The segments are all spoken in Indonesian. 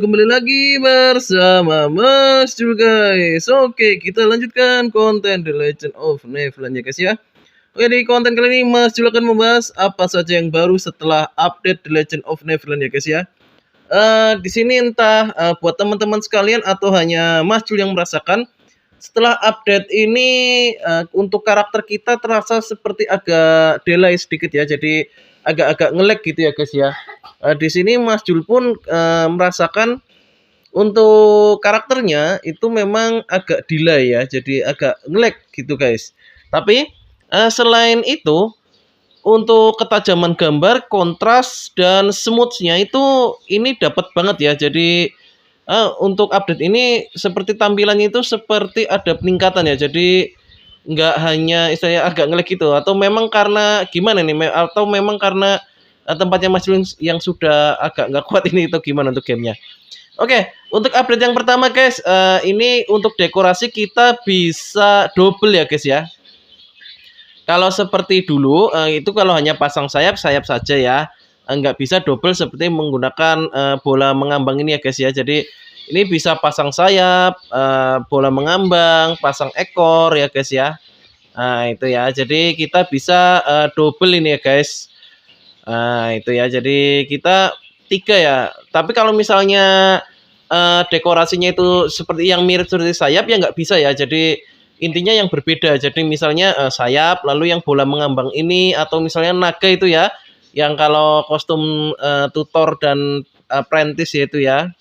kembali lagi bersama Mas Jul guys. Oke, kita lanjutkan konten The Legend of Neverland ya guys ya. Oke, di konten kali ini Mas Jul akan membahas apa saja yang baru setelah update The Legend of Neverland ya guys ya. Di sini entah buat teman-teman sekalian atau hanya Mas Jul yang merasakan, setelah update ini untuk karakter kita terasa seperti agak delay sedikit ya. Jadi agak-agak nge-lag gitu ya guys ya. Di sini Mas Jul pun merasakan untuk karakternya itu memang agak delay ya, jadi agak nge-lag gitu guys. Tapi selain itu untuk ketajaman gambar, kontras dan smoothnya itu ini dapat banget ya. Jadi untuk update ini seperti tampilannya itu seperti ada peningkatan ya. Jadi nggak hanya istilahnya agak nge-lag gitu, atau memang karena gimana nih, atau memang karena tempatnya Mas Jul yang sudah agak nggak kuat ini itu gimana untuk gamenya. Oke, untuk update yang pertama guys, ini untuk dekorasi kita bisa double ya guys ya. Kalau seperti dulu itu kalau hanya pasang sayap saja ya, nggak bisa double seperti menggunakan bola mengambang ini ya guys ya. Jadi ini bisa pasang sayap, bola mengambang, pasang ekor ya guys ya. Nah itu ya, jadi kita bisa double ini ya guys. Nah itu ya, jadi kita 3 ya. Tapi kalau misalnya dekorasinya itu seperti yang mirip seperti sayap ya nggak bisa ya. Jadi intinya yang berbeda. Jadi misalnya sayap, lalu yang bola mengambang ini, atau misalnya naga itu ya, yang kalau kostum tutor dan apprentice yaitu ya.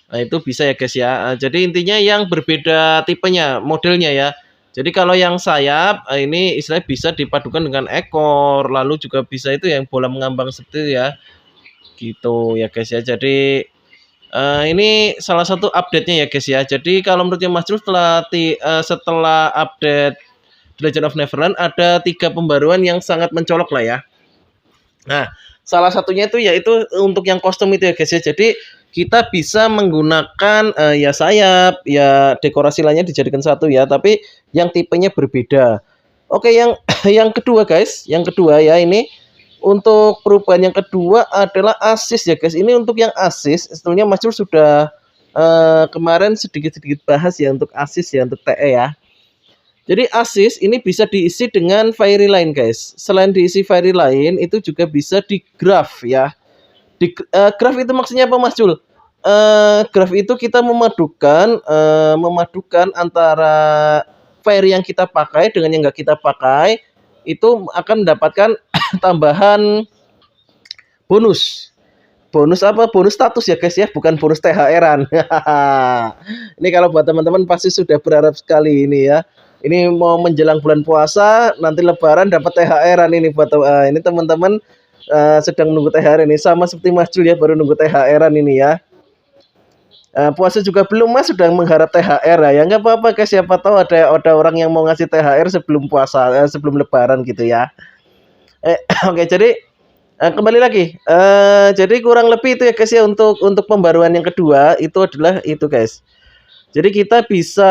Nah itu bisa ya guys ya. Jadi intinya yang berbeda tipenya, modelnya ya. Jadi kalau yang sayap ini istilahnya bisa dipadukan dengan ekor, lalu juga bisa itu yang bola mengambang seperti itu ya. Gitu ya guys ya. Jadi ini salah satu update-nya ya guys ya. Jadi kalau menurutnya Mas Jul setelah update The Legend of Neverland ada 3 pembaruan yang sangat mencolok lah ya. Nah, salah satunya itu yaitu untuk yang kostum itu ya guys ya. Jadi kita bisa menggunakan ya sayap, ya dekorasi lainnya dijadikan satu ya, tapi yang tipenya berbeda. Oke, yang yang kedua guys, yang kedua ya, ini untuk perubahan yang kedua adalah assist ya guys. Ini untuk yang assist, sebetulnya Mas Jul sudah kemarin sedikit-sedikit bahas ya untuk assist ya, untuk TE ya. Jadi assist ini bisa diisi dengan fairy line guys. Selain diisi fairy line, itu juga bisa di graph ya. Di graph itu maksudnya apa Mas Jul? Graph itu kita memadukan antara fairy yang kita pakai dengan yang nggak kita pakai, itu akan mendapatkan tambahan bonus. Bonus apa? Bonus status ya guys ya, bukan bonus THR-an. Ini kalau buat teman-teman pasti sudah berharap sekali ini ya. Ini mau menjelang bulan puasa, nanti lebaran dapat THR-an ini buat ini teman-teman sedang menunggu THR ini, sama seperti Mas Jul ya, baru nunggu THR-an ini ya. Puasa juga belum Mas, sudah mengharap THR ya. Nggak apa-apa guys, siapa tahu ada orang yang mau ngasih THR sebelum puasa, sebelum lebaran gitu ya. Oke, jadi kembali lagi. Jadi kurang lebih itu ya guys ya, untuk pembaruan yang kedua itu adalah itu guys. Jadi kita bisa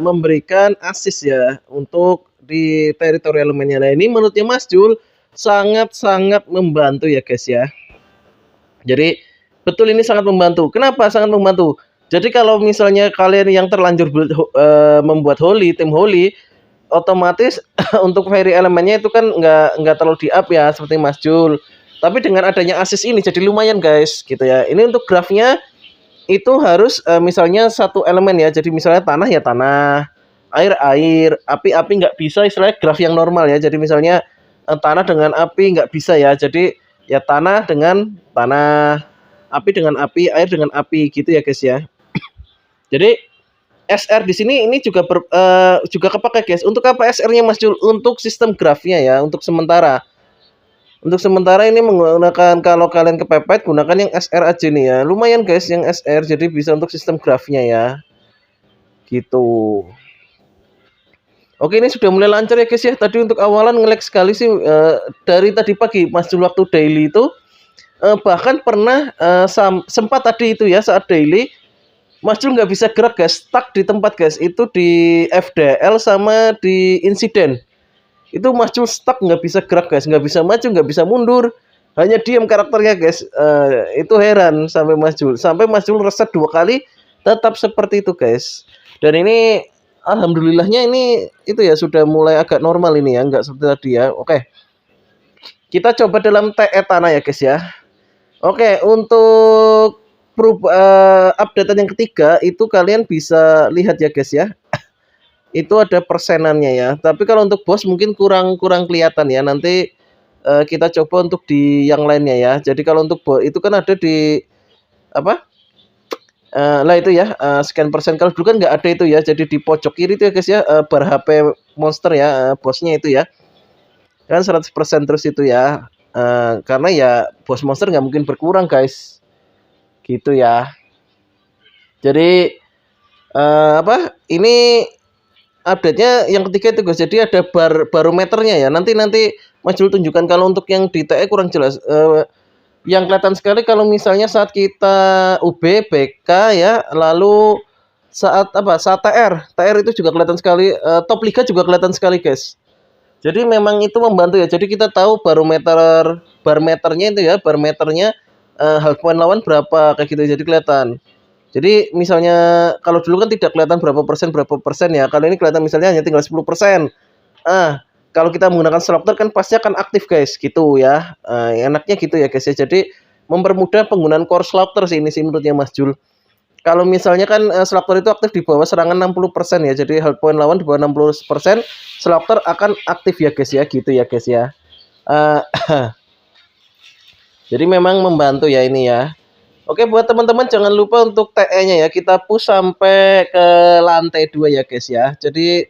memberikan assist ya untuk di teritorial elemennya. Nah ini menurutnya Mas Jul sangat-sangat membantu ya guys ya. Jadi betul ini sangat membantu. Kenapa sangat membantu? Jadi kalau misalnya kalian yang terlanjur membuat holy, tim holy, otomatis untuk fairy elemennya itu kan nggak terlalu di up ya seperti Mas Jul. Tapi dengan adanya assist ini jadi lumayan guys gitu ya. Ini untuk grafnya itu harus misalnya satu elemen ya. Jadi misalnya tanah ya tanah, air air, api api nggak bisa, istilahnya graf yang normal ya. Jadi misalnya tanah dengan api nggak bisa ya. Jadi ya tanah dengan tanah, api dengan api, air dengan api gitu ya guys ya. Jadi SR di sini ini juga juga kepakai guys. Untuk apa SR-nya Mas Jul? Untuk sistem grafnya ya, untuk sementara. Untuk sementara ini menggunakan, kalau kalian kepepet gunakan yang SR aja nih ya. Lumayan guys yang SR, jadi bisa untuk sistem grafnya ya. Gitu. Oke, ini sudah mulai lancar ya guys ya. Tadi untuk awalan nge-lag sekali sih dari tadi pagi Mas Jul waktu daily itu bahkan pernah sempat tadi itu ya, saat daily Mas Jul nggak bisa gerak guys, stuck di tempat guys. Itu di FDL sama di insiden. Itu Mas Jul stuck, nggak bisa gerak guys, nggak bisa maju, nggak bisa mundur. Hanya diam karakternya guys. Itu heran sampai Mas Jul reset 2 kali tetap seperti itu guys. Dan ini alhamdulillahnya ini itu ya sudah mulai agak normal ini ya, nggak seperti tadi ya. Oke, kita coba dalam TE tanah ya guys ya. Oke, untuk updatean yang ketiga itu kalian bisa lihat ya guys ya. Itu ada persenannya ya. Tapi kalau untuk bos mungkin kurang kelihatan ya. Nanti kita coba untuk di yang lainnya ya. Jadi kalau untuk bos itu kan ada di apa? Lah itu ya, scan persen. Kalau dulu kan nggak ada itu ya. Jadi di pojok kiri itu ya guys ya, bar HP monster ya, bosnya itu ya. Kan 100% terus itu ya. Karena ya bos monster nggak mungkin berkurang guys. Gitu ya. Jadi apa? Ini update-nya yang ketiga itu guys. Jadi ada barometernya ya. Nanti Mas Jul tunjukkan kalau untuk yang di TE kurang jelas. Yang kelihatan sekali kalau misalnya saat kita UB, BK ya, lalu saat apa? Saat TR itu juga kelihatan sekali. Top liga juga kelihatan sekali guys. Jadi memang itu membantu ya. Jadi kita tahu barometernya itu ya, barometernya hard point lawan berapa kayak gitu. Jadi kelihatan. Jadi misalnya kalau dulu kan tidak kelihatan berapa persen ya. Kalau ini kelihatan misalnya hanya tinggal 10%. Kalau kita menggunakan slaughter kan pasti akan aktif guys, gitu ya. Enaknya gitu ya guys ya. Jadi mempermudah penggunaan core slaughter sih ini sih menurutnya Mas Jul. Kalau misalnya kan slaughter itu aktif di bawah serangan 60% ya. Jadi hard point lawan di bawah 60%, slaughter akan aktif ya guys ya, gitu ya guys ya. Jadi memang membantu ya ini ya. Oke, buat teman-teman jangan lupa untuk TE-nya ya. Kita push sampai ke lantai 2 ya guys ya. Jadi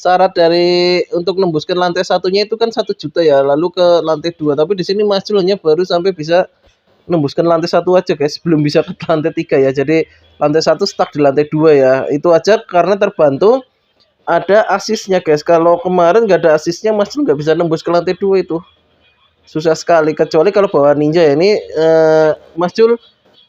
syarat dari untuk nembuskan lantai satunya itu kan 1 juta ya. Lalu ke lantai 2. Tapi di sini Mas Julnya baru sampai bisa nembuskan lantai 1 aja guys. Belum bisa ke lantai 3 ya. Jadi lantai 1 stuck di lantai 2 ya. Itu aja karena terbantu ada asisnya guys. Kalau kemarin nggak ada asisnya Mas Jul nggak bisa nembus ke lantai 2 itu. Susah sekali. Kecuali kalau bawa ninja ya. Ini Mas Jul,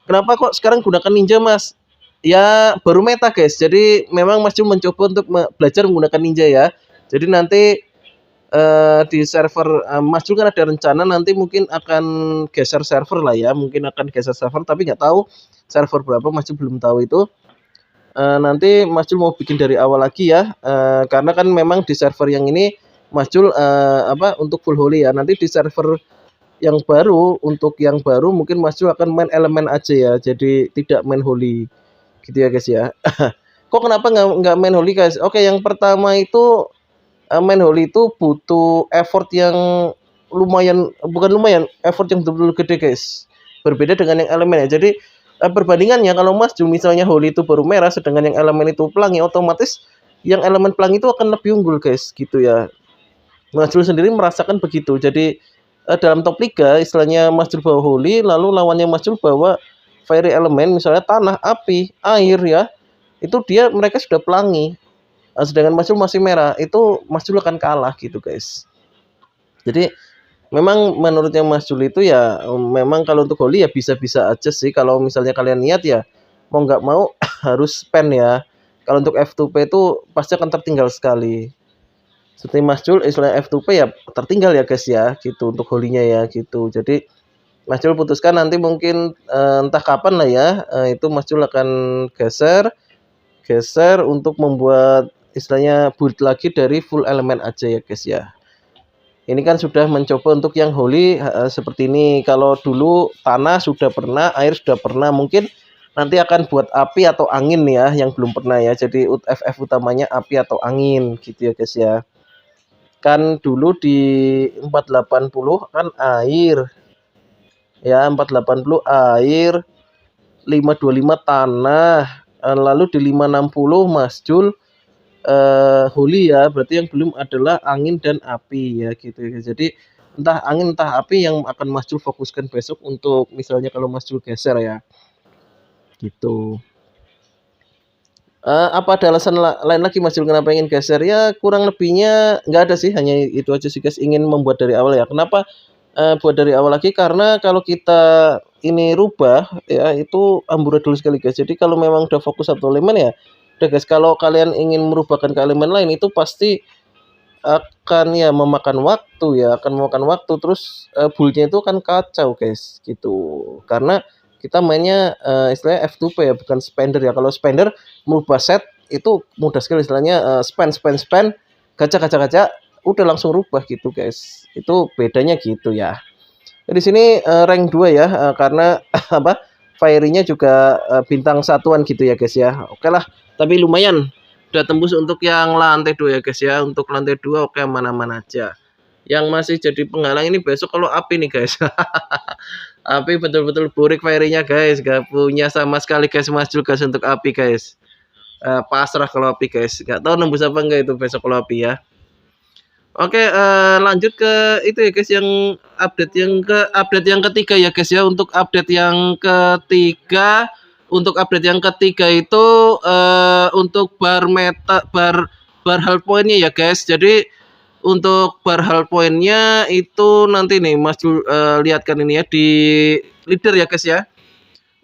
kenapa kok sekarang gunakan ninja Mas? Ya baru meta guys. Jadi memang Mas Jul mencoba untuk belajar menggunakan ninja ya. Jadi nanti di server Mas Jul kan ada rencana nanti mungkin akan geser server lah ya. Mungkin akan geser server tapi nggak tahu server berapa Mas Jul belum tahu itu. Nanti Mas Jul mau bikin dari awal lagi ya. Karena kan memang di server yang ini Mas Jul apa untuk full holy ya. Nanti di server yang baru, untuk yang baru mungkin Mas Jul akan main elemen aja ya. Jadi tidak main holy. Gitu ya guys ya. Kok kenapa nggak main holy guys? Oke, yang pertama itu main holy itu butuh effort yang lumayan, bukan lumayan, effort yang betul-betul gede guys. Berbeda dengan yang elemen ya. Jadi perbandingannya kalau Mas Jul misalnya holy itu baru merah, sedangkan yang elemen itu pelangi, otomatis yang elemen pelangi itu akan lebih unggul guys. Gitu ya. Mas Jul sendiri merasakan begitu. Jadi dalam top liga istilahnya Mas Jul bawa holy, lalu lawannya Mas Jul bawa fiery elemen, misalnya tanah, api, air ya, itu mereka sudah pelangi. Sedangkan Mas Jul masih merah, itu Mas Jul akan kalah gitu guys. Jadi memang menurutnya Mas Jul itu ya memang kalau untuk holy ya bisa-bisa aja sih. Kalau misalnya kalian niat ya mau nggak mau harus spend ya. Kalau untuk F2P itu pasti akan tertinggal sekali. Seperti Mas Jul istilah F2P ya tertinggal ya guys ya, gitu untuk holy-nya ya gitu. Jadi Mas Jul putuskan nanti mungkin entah kapan lah ya, itu Mas Jul akan geser untuk membuat istilahnya build lagi dari full elemen aja ya guys ya. Ini kan sudah mencoba untuk yang holy seperti ini. Kalau dulu tanah sudah pernah, air sudah pernah, mungkin nanti akan buat api atau angin ya yang belum pernah ya. Jadi FF utamanya api atau angin gitu ya guys ya. Kan dulu di 480 kan air ya, 480 air, 525 tanah, lalu di 560 Mas Jul holy ya, berarti yang belum adalah angin dan api ya gitu ya. Jadi entah angin entah api yang akan Mas Jul fokuskan besok untuk misalnya kalau Mas Jul geser ya gitu. Apa ada alasan lain lagi Mas Jul kenapa ingin geser? Ya kurang lebihnya nggak ada sih, hanya itu aja sih guys, ingin membuat dari awal ya. Kenapa buat dari awal lagi? Karena kalau kita ini rubah ya itu amburadul sekali guys. Jadi kalau memang udah fokus satu elemen ya udah guys. Kalau kalian ingin merubahkan ke elemen lain itu pasti akan ya memakan waktu ya, akan memakan waktu terus build-nya itu akan kacau guys gitu. Karena kita mainnya istilahnya F2P ya, bukan spender ya. Kalau spender merubah set itu mudah sekali istilahnya spend gacha udah langsung rubah gitu guys. Itu bedanya gitu ya. Di sini rank 2 ya karena apa? Fairy-nya juga bintang satuan gitu ya guys ya. Oke lah, tapi lumayan udah tembus untuk yang lantai 2 ya guys ya. Untuk lantai 2 oke mana-mana aja. Yang masih jadi penghalang ini besok kalau api nih guys. Api betul-betul burik fairy-nya guys. Gak punya sama sekali guys Mas Jul guys untuk api guys. Pasrah kalau api guys. Gak tahu nembus apa enggak itu besok kalau api ya. Oke, lanjut ke itu ya guys, yang update yang ketiga ya guys ya. Untuk update yang ketiga itu untuk bar health point-nya ya guys. Jadi untuk bar health point-nya itu nanti nih Mas lihatkan ini ya di leader ya guys ya.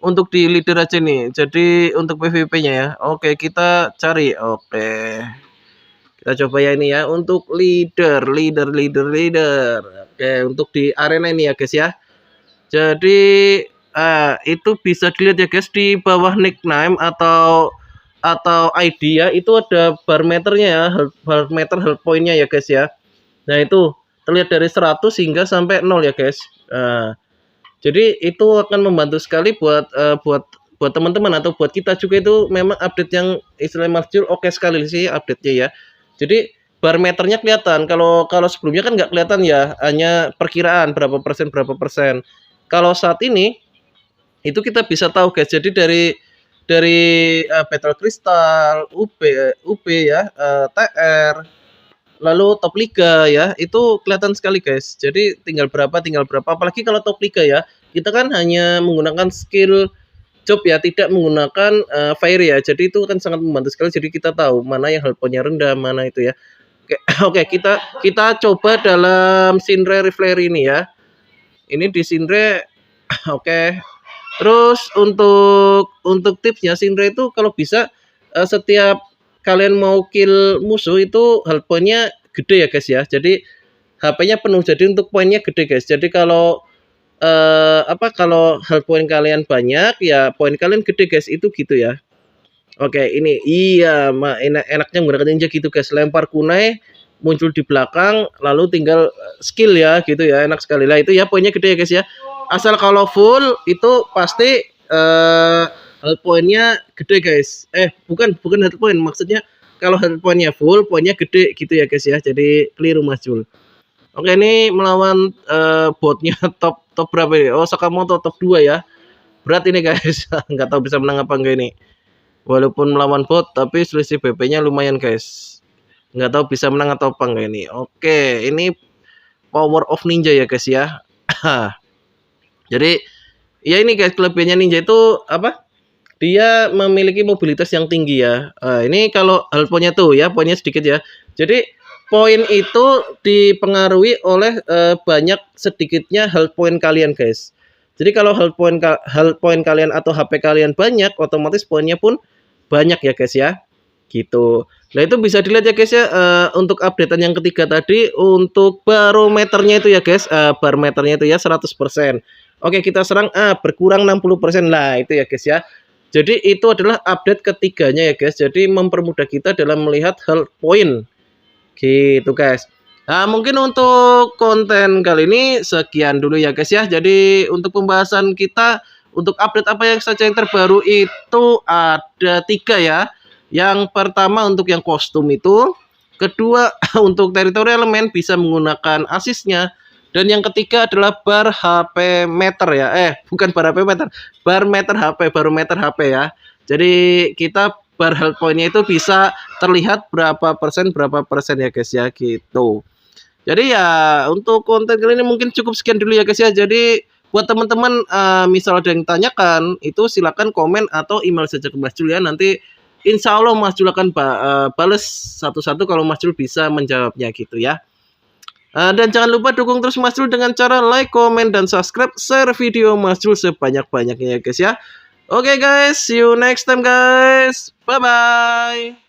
Untuk di leader aja nih. Jadi untuk PVP-nya ya. Oke, kita cari. Oke. Kita coba ya ini ya untuk leader. Oke, untuk di arena ini ya guys ya. Jadi itu bisa dilihat ya guys di bawah nickname atau ID ya, itu ada barometernya ya, barometer health point-nya ya guys ya. Nah, itu terlihat dari 100 hingga sampai 0 ya guys. Jadi itu akan membantu sekali buat teman-teman atau buat kita juga. Itu memang update yang istilahnya Mas Jul oke sekali sih update-nya ya. Jadi barometernya kelihatan. Kalau sebelumnya kan nggak kelihatan ya, hanya perkiraan berapa persen. Kalau saat ini itu kita bisa tahu guys. Jadi dari Battle Crystal, UP ya, TR, lalu top liga ya, itu kelihatan sekali guys. Jadi tinggal berapa. Apalagi kalau top liga ya, kita kan hanya menggunakan skill job ya, tidak menggunakan fire ya. Jadi itu kan sangat membantu sekali. Jadi kita tahu mana yang health point-nya rendah, mana itu ya. Oke, kita coba dalam Shinra Rivalry ini ya. Ini di Shinra. Oke. Terus untuk tipsnya Shinra itu kalau bisa setiap kalian mau kill musuh itu health point-nya gede ya guys ya. Jadi HP-nya penuh. Jadi untuk poinnya gede guys. Jadi kalau kalau health point kalian banyak ya poin kalian gede guys, itu gitu ya. Oke, ini iya enaknya menggunakan ninja gitu guys, lempar kunai muncul di belakang lalu tinggal skill ya gitu ya, enak sekali lah itu ya, poinnya gede ya guys ya. Asal kalau full itu pasti health point-nya gede guys. Bukan health point, maksudnya kalau health point-nya full poinnya gede gitu ya guys ya. Jadi keliru Mas Jul. Oke, ini melawan botnya top berapa ini? Oh, Sakamoto top 2 ya. Berat ini guys. Nggak tahu bisa menang apa enggak ini. Walaupun melawan bot tapi selisih BP-nya lumayan guys. Nggak tahu bisa menang atau apa enggak ini. Oke, ini power of ninja ya guys ya. Jadi ya ini guys, kelebihannya ninja itu apa? Dia memiliki mobilitas yang tinggi ya. Ini kalau health point-nya tuh ya, poinnya sedikit ya. Jadi poin itu dipengaruhi oleh banyak sedikitnya health point kalian guys. Jadi kalau health point kalian atau HP kalian banyak, otomatis poinnya pun banyak ya guys ya. Gitu. Nah, itu bisa dilihat ya guys ya, untuk updatean yang ketiga tadi. Untuk barometernya itu ya guys, barometernya itu ya 100%. Oke, kita serang berkurang 60%. Nah, itu ya guys ya. Jadi itu adalah update ketiganya ya guys. Jadi mempermudah kita dalam melihat health point. Gitu guys. Nah, mungkin untuk konten kali ini sekian dulu ya guys ya. Jadi untuk pembahasan kita untuk update apa yang saja yang terbaru itu ada 3 ya. Yang pertama untuk yang kostum itu, kedua untuk teritori elemen bisa menggunakan asisnya, dan yang ketiga adalah bar HP meter ya. Bukan bar HP meter, barometer HP ya. Jadi kita bar health point-nya itu bisa terlihat berapa persen ya guys ya gitu. Jadi ya untuk konten kali ini mungkin cukup sekian dulu ya guys ya. Jadi buat teman-teman misal ada yang tanyakan itu silakan komen atau email saja ke Mas Jul ya. Nanti insya Allah Mas Jul akan bales satu-satu kalau Mas Jul bisa menjawabnya gitu ya. Dan jangan lupa dukung terus Mas Jul dengan cara like, komen, dan subscribe, share video Mas Jul sebanyak-banyaknya ya guys ya. Oke guys, see you next time guys. Bye-bye.